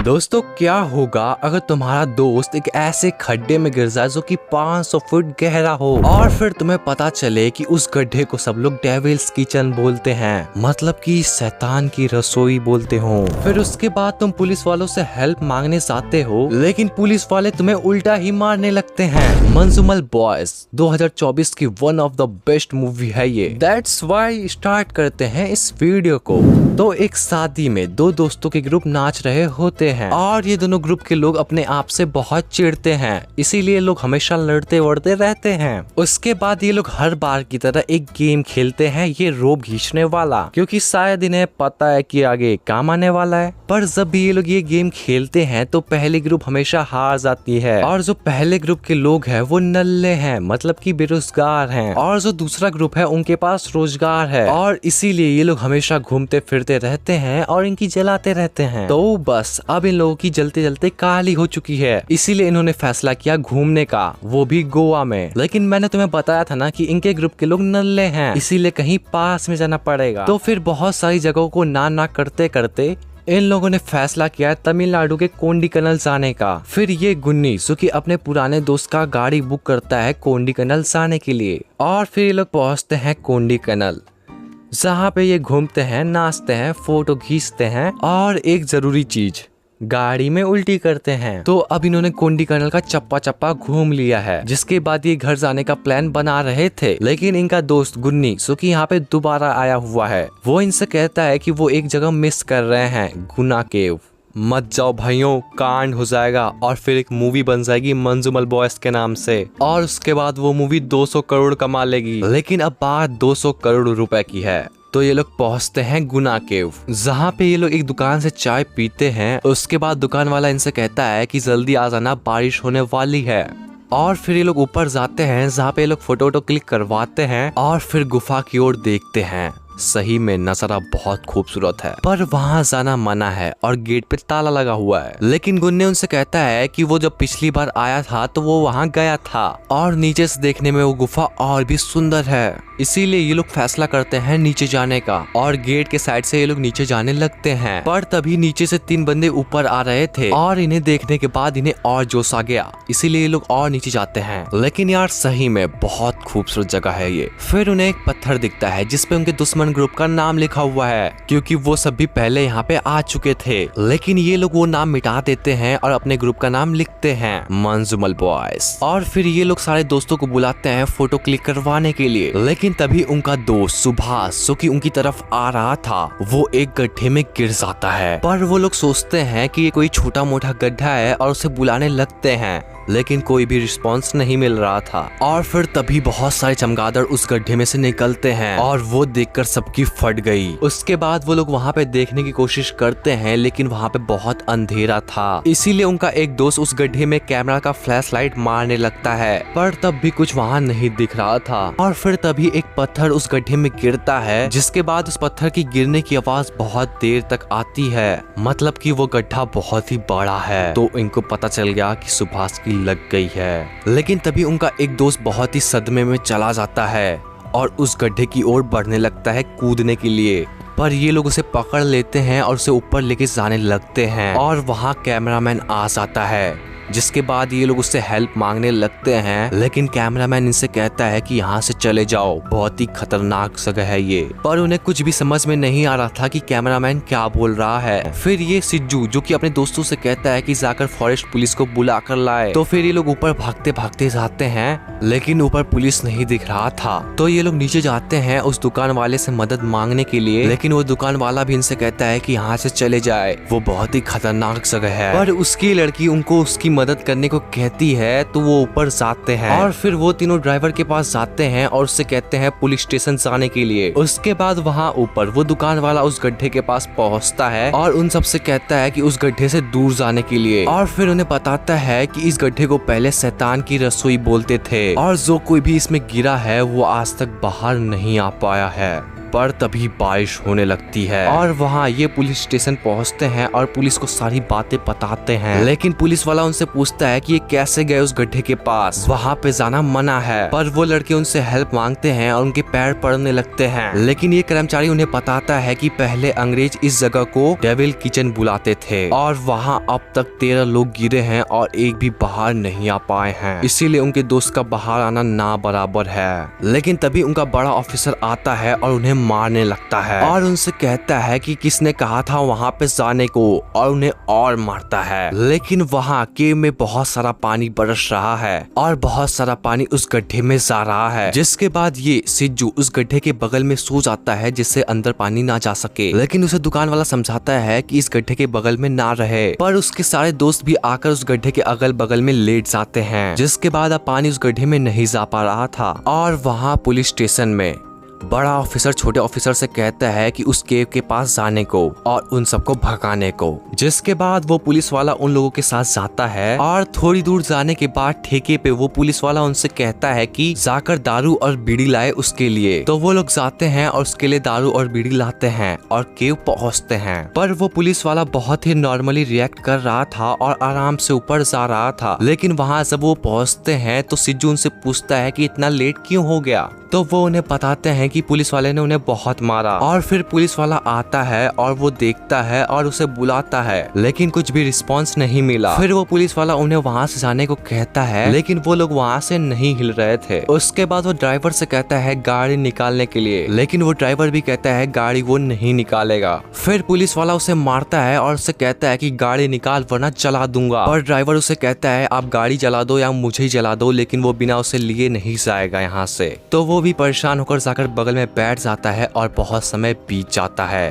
दोस्तों क्या होगा अगर तुम्हारा दोस्त एक ऐसे खड्डे में गिर जाए जो कि 500 फुट गहरा हो और फिर तुम्हें पता चले कि उस गड्ढे को सब लोग डेविल्स किचन बोलते हैं, मतलब कि शैतान की रसोई बोलते हो। फिर उसके बाद तुम पुलिस वालों से हेल्प मांगने जाते हो, लेकिन पुलिस वाले तुम्हें उल्टा ही मारने लगते हैं। मंजूमल बॉयज 2024 की one of the best movie है ये। दैट्स व्हाई स्टार्ट करते हैं इस वीडियो को। तो एक शादी में दो दोस्तों के ग्रुप नाच रहे होते हैं और ये दोनों ग्रुप के लोग अपने आप से बहुत चिढ़ते हैं, इसीलिए लोग हमेशा लड़ते वड़ते रहते हैं। उसके बाद ये लोग हर बार की तरह एक गेम खेलते हैं, ये रोप खींचने वाला, क्योंकि शायद इन्हें पता है कि आगे काम आने वाला है। पर जब भी ये लोग ये गेम खेलते हैं तो पहले ग्रुप हमेशा हार जाती है और जो पहले ग्रुप के लोग हैं वो नल्ले हैं, मतलब कि बेरोजगार हैं, और जो दूसरा ग्रुप है उनके पास रोजगार है, और इसीलिए ये लोग हमेशा घूमते फिरते रहते हैं और इनकी जलाते रहते हैं। तो बस अब इन लोगों की जलते जलते काली हो चुकी है, इसीलिए इन्होंने फैसला किया घूमने का, वो भी गोवा में। लेकिन मैंने तुम्हें बताया था ना कि इनके ग्रुप के लोग नल्ले हैं, इसीलिए कहीं पास में जाना पड़ेगा। तो फिर बहुत सारी जगहों को ना करते करते इन लोगों ने फैसला किया तमिलनाडु के कोंडीकनल जाने का। फिर ये गुन्नी जो कि अपने पुराने दोस्त का गाड़ी बुक करता है कोंडीकनल जाने के लिए, और फिर ये लोग पहुंचते हैं कोंडीकनल, जहाँ पे ये घूमते हैं, नाचते हैं, फोटो खींचते हैं और एक जरूरी चीज गाड़ी में उल्टी करते हैं। तो अब इन्होंने कोंडीकनल का चप्पा चप्पा घूम लिया है, जिसके बाद ये घर जाने का प्लान बना रहे थे। लेकिन इनका दोस्त गुन्नी जो कि यहाँ पे दोबारा आया हुआ है, वो इनसे कहता है कि वो एक जगह मिस कर रहे हैं, गुना केव। मत जाओ भाइयों, कांड हो जाएगा और फिर एक मूवी बन जाएगी मंजूमल बॉयज के नाम से, और उसके बाद वो मूवी 200 करोड़ कमा लेगी। लेकिन अब बात 200 करोड़ रुपए की है। तो ये लोग पहुंचते हैं गुना केव, जहाँ पे ये लोग एक दुकान से चाय पीते हैं। उसके बाद दुकान वाला इनसे कहता है कि जल्दी आ जाना, बारिश होने वाली है। और फिर ये लोग ऊपर जाते हैं, जहाँ पे ये लोग फोटो क्लिक करवाते हैं और फिर गुफा की ओर देखते हैं। सही में नजारा बहुत खूबसूरत है, पर वहाँ जाना मना है और गेट पे ताला लगा हुआ है। लेकिन गुन्ने उनसे कहता है कि वो जब पिछली बार आया था तो वो वहाँ गया था और नीचे से देखने में वो गुफा और भी सुंदर है, इसीलिए ये लोग फैसला करते हैं नीचे जाने का, और गेट के साइड से ये लोग नीचे जाने लगते हैं। पर तभी नीचे से 3 बंदे ऊपर आ रहे थे और इन्हें देखने के बाद इन्हें और जोश आ गया, इसीलिए ये लोग और नीचे जाते हैं। लेकिन यार सही में बहुत खूबसूरत जगह है ये। फिर उन्हें एक पत्थर दिखता है जिसपे उनके दुश्मन ग्रुप का नाम लिखा हुआ है, क्योंकि वो सब भी पहले यहाँ पे आ चुके थे। लेकिन ये लोग वो नाम मिटा देते हैं और अपने ग्रुप का नाम लिखते हैं मंजूमल बॉयज। और फिर ये लोग सारे दोस्तों को बुलाते हैं फोटो क्लिक करवाने के लिए। लेकिन तभी उनका दोस्त सुभाष जो कि उनकी तरफ आ रहा था, वो एक गड्ढे में गिर जाता है। पर वो लोग सोचते हैं कि ये कोई छोटा मोटा गड्ढा है और उसे बुलाने लगते हैं, लेकिन कोई भी रिस्पांस नहीं मिल रहा था। और फिर तभी बहुत सारे चमगादड़ उस गड्ढे में से निकलते हैं और वो देखकर सबकी फट गई। उसके बाद वो लोग वहाँ पे देखने की कोशिश करते हैं, लेकिन वहाँ पे बहुत अंधेरा था, इसीलिए उनका एक दोस्त उस गड्ढे में कैमरा का फ्लैश लाइट मारने लगता है, पर तब भी कुछ वहाँ नहीं दिख रहा था। और फिर तभी एक पत्थर उस गड्ढे में गिरता है, जिसके बाद उस पत्थर की गिरने की आवाज बहुत देर तक आती है, मतलब कि वो गड्ढा बहुत ही बड़ा है। तो इनको पता चल गया कि सुभाष की लग गई है। लेकिन तभी उनका एक दोस्त बहुत ही सदमे में चला जाता है और उस गड्ढे की ओर बढ़ने लगता है कूदने के लिए, पर ये लोग उसे पकड़ लेते हैं और उसे ऊपर लेके जाने लगते हैं। और वहाँ कैमरामैन आ जाता है, जिसके बाद ये लोग उससे हेल्प मांगने लगते हैं। लेकिन कैमरामैन इनसे कहता है कि यहाँ से चले जाओ, बहुत ही खतरनाक जगह है ये। पर उन्हें कुछ भी समझ में नहीं आ रहा था कि कैमरामैन क्या बोल रहा है। फिर ये सिज्जू जो कि अपने दोस्तों से कहता है कि जाकर फॉरेस्ट पुलिस को बुला कर लाए। तो फिर ये लोग ऊपर भागते भागते जाते हैं, लेकिन ऊपर पुलिस नहीं दिख रहा था। तो ये लोग नीचे जाते हैं उस दुकान वाले से मदद मांगने के लिए, लेकिन वो दुकान वाला भी इनसे कहता है कि यहाँ से चले जाए, वो बहुत ही खतरनाक जगह है। पर उसकी लड़की उनको उसकी मदद करने को कहती है, तो वो ऊपर जाते हैं और फिर वो तीनों ड्राइवर के पास जाते हैं और उससे कहते हैं पुलिस स्टेशन जाने के लिए। उसके बाद वहाँ ऊपर वो दुकान वाला उस गड्ढे के पास पहुँचता है और उन सबसे कहता है कि उस गड्ढे से दूर जाने के लिए, और फिर उन्हें बताता है कि इस गड्ढे को पहले शैतान की रसोई बोलते थे और जो कोई भी इसमें गिरा है वो आज तक बाहर नहीं आ पाया है। पर तभी बारिश होने लगती है और वहाँ ये पुलिस स्टेशन पहुँचते हैं और पुलिस को सारी बातें बताते हैं। लेकिन पुलिस वाला उनसे पूछता है कि ये कैसे गए उस गड्ढे के पास, वहाँ पे जाना मना है। पर वो लड़के उनसे हेल्प मांगते हैं और उनके पैर पड़ने लगते हैं। लेकिन ये कर्मचारी उन्हें बताता है कि पहले अंग्रेज इस जगह को डेविल किचन बुलाते थे और वहाँ अब तक 13 लोग गिरे हैं और एक भी बाहर नहीं आ पाए हैं, इसीलिए उनके दोस्त का बाहर आना ना बराबर है। लेकिन तभी उनका बड़ा ऑफिसर आता है और उन्हें मारने लगता है और उनसे कहता है कि किसने कहा था वहाँ पे जाने को, और उन्हें और मारता है। लेकिन वहाँ केव में बहुत सारा पानी बरस रहा है और बहुत सारा पानी उस गड्ढे में जा रहा है, जिसके बाद ये सिज्जू उस गड्ढे के बगल में सो जाता है जिससे अंदर पानी ना जा सके। लेकिन उसे दुकान वाला समझाता है कि इस गड्ढे के बगल में ना रहे, पर उसके सारे दोस्त भी आकर उस गड्ढे के अगल बगल में लेट जाते हैं, जिसके बाद अब पानी उस गड्ढे में नहीं जा पा रहा था। और वहाँ पुलिस स्टेशन में बड़ा ऑफिसर छोटे ऑफिसर से कहता है कि उस केव के पास जाने को और उन सबको भगाने को, जिसके बाद वो पुलिस वाला उन लोगों के साथ जाता है। और थोड़ी दूर जाने के बाद ठेके पे वो पुलिस वाला उनसे कहता है कि जाकर दारू और बीड़ी लाए उसके लिए। तो वो लोग जाते हैं और उसके लिए दारू और बीड़ी लाते हैं और केव पहुंचते हैं। पर वो पुलिस वाला बहुत ही नॉर्मली रिएक्ट कर रहा था और आराम से ऊपर जा रहा था। लेकिन वहाँ जब वो पहुंचते हैं तो सिज्जू उनसे पूछता है कि इतना लेट क्यों हो गया। तो वो उन्हें बताते हैं कि पुलिस वाले ने उन्हें बहुत मारा। और फिर पुलिस वाला आता है और वो देखता है और उसे बुलाता है, लेकिन कुछ भी रिस्पांस नहीं मिला। फिर वो पुलिस वाला उन्हें वहाँ से जाने को कहता है, लेकिन वो लोग वहाँ से नहीं हिल रहे थे। उसके बाद वो ड्राइवर से कहता है गाड़ी निकालने के लिए, लेकिन वो ड्राइवर भी कहता है गाड़ी वो नहीं निकालेगा। फिर पुलिस वाला उसे मारता है और उसे कहता है कि गाड़ी निकाल वरना चला दूंगा। पर ड्राइवर उसे कहता है आप गाड़ी चला दो या मुझे ही चला दो, लेकिन वो बिना उसे लिए नहीं जाएगा यहाँ से। तो वो भी परेशान होकर जाकर बगल में बैठ जाता है और बहुत समय बीत जाता है।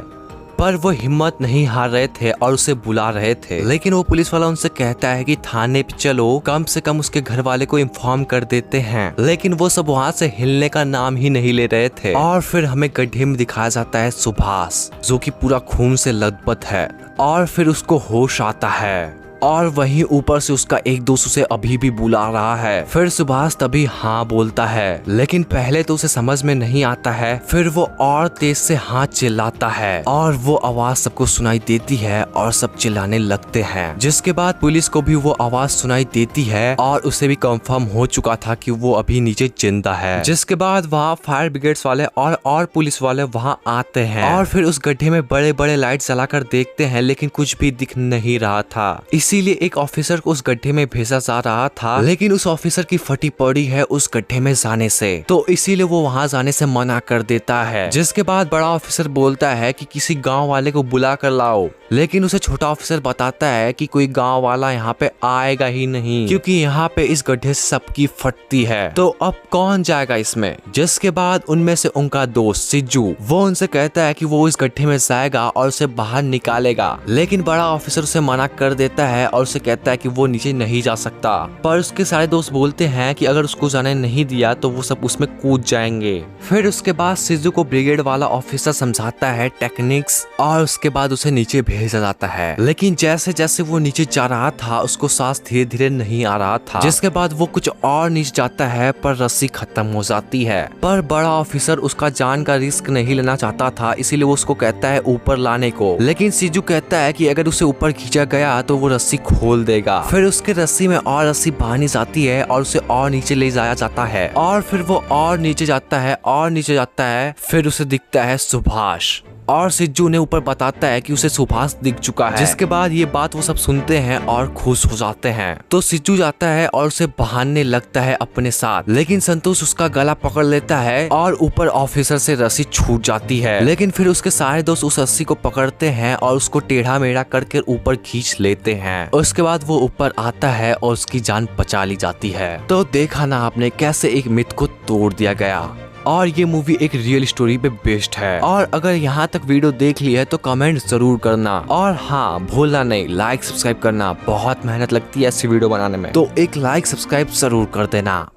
पर वो हिम्मत नहीं हार रहे थे और उसे बुला रहे थे। लेकिन वो पुलिस वाला उनसे कहता है कि थाने पे चलो, कम से कम उसके घर वाले को इन्फॉर्म कर देते हैं। लेकिन वो सब वहाँ से हिलने का नाम ही नहीं ले रहे थे। और फिर हमें गड्ढे में दिखाया जाता है सुभाष, जो कि पूरा खून से लथपथ है। और फिर उसको होश आता है और वहीं ऊपर से उसका एक दोस्त उसे अभी भी बुला रहा है। फिर सुभाष तभी हाँ बोलता है, लेकिन पहले तो उसे समझ में नहीं आता है। फिर वो और तेज से हाँ चिल्लाता है और वो आवाज सबको सुनाई देती है और सब चिल्लाने लगते हैं। जिसके बाद पुलिस को भी वो आवाज सुनाई देती है और उसे भी कंफर्म हो चुका था कि वो अभी नीचे जिंदा है। जिसके बाद वहाँ फायर ब्रिगेड्स वाले और पुलिस वाले वहाँ आते हैं और फिर उस गड्ढे में बड़े बड़े लाइट जलाकर देखते हैं, लेकिन कुछ भी दिख नहीं रहा था। इसीलिए एक ऑफिसर को उस गड्ढे में भेजा जा रहा था, लेकिन उस ऑफिसर की फटी पड़ी है उस गड्ढे में जाने से, तो इसीलिए वो वहां जाने से मना कर देता है। जिसके बाद बड़ा ऑफिसर बोलता है कि किसी गांव वाले को बुला कर लाओ, लेकिन उसे छोटा ऑफिसर बताता है कि कोई गांव वाला यहाँ पे आएगा ही नहीं, क्योंकि यहाँ पे इस गड्ढे से सबकी फटती है, तो अब कौन जाएगा इसमें। जिसके बाद उनमें से उनका दोस्त सिज्जू वो उनसे कहता है कि वो इस गड्ढे में जाएगा और उसे बाहर निकालेगा, लेकिन बड़ा ऑफिसर उसे मना कर देता है और उसे कहता है कि वो नीचे नहीं जा सकता। पर उसके सारे दोस्त बोलते हैं कि अगर उसको जाने नहीं दिया तो वो सब उसमें कूद जाएंगे। फिर उसके बाद सिज्जू को ब्रिगेड वाला ऑफिसर समझाता है टेक्निक्स और उसके बाद उसे नीचे भेजा जाता है। लेकिन जैसे जैसे वो नीचे जा रहा था उसको सांस धीरे धीरे नहीं आ रहा था। जिसके बाद वो कुछ और नीचे जाता है पर रस्सी खत्म हो जाती है। पर बड़ा ऑफिसर उसका जान का रिस्क नहीं लेना चाहता था, इसीलिए वो उसको कहता है ऊपर लाने को। लेकिन सिज्जू कहता है कि अगर उसे ऊपर खींचा गया तो वो रस्सी खोल देगा। फिर उसके रस्सी में और रस्सी बांधी जाती है और उसे और नीचे ले जाया जाता है और फिर वो और नीचे जाता है और नीचे जाता है। फिर उसे दिखता है सुभाष और सिज्जू ने ऊपर बताता है कि उसे सुभाष दिख चुका है। जिसके बाद ये बात वो सब सुनते हैं और खुश हो जाते हैं। तो सिज्जू जाता है और उसे बहाने लगता है अपने साथ, लेकिन संतोष उसका गला पकड़ लेता है और ऊपर ऑफिसर से रस्सी छूट जाती है। लेकिन फिर उसके सारे दोस्त उस रस्सी को पकड़ते हैं और उसको टेढ़ा मेढ़ा करके ऊपर खींच लेते हैं। उसके बाद वो ऊपर आता है और उसकी जान बचा ली जाती है। तो देखा ना आपने कैसे एक मिथ को तोड़ दिया गया। और ये मूवी एक रियल स्टोरी पे बेस्ड है। और अगर यहाँ तक वीडियो देख ली है तो कमेंट जरूर करना, और हाँ भूलना नहीं लाइक सब्सक्राइब करना, बहुत मेहनत लगती है ऐसी वीडियो बनाने में, तो एक लाइक सब्सक्राइब जरूर कर देना।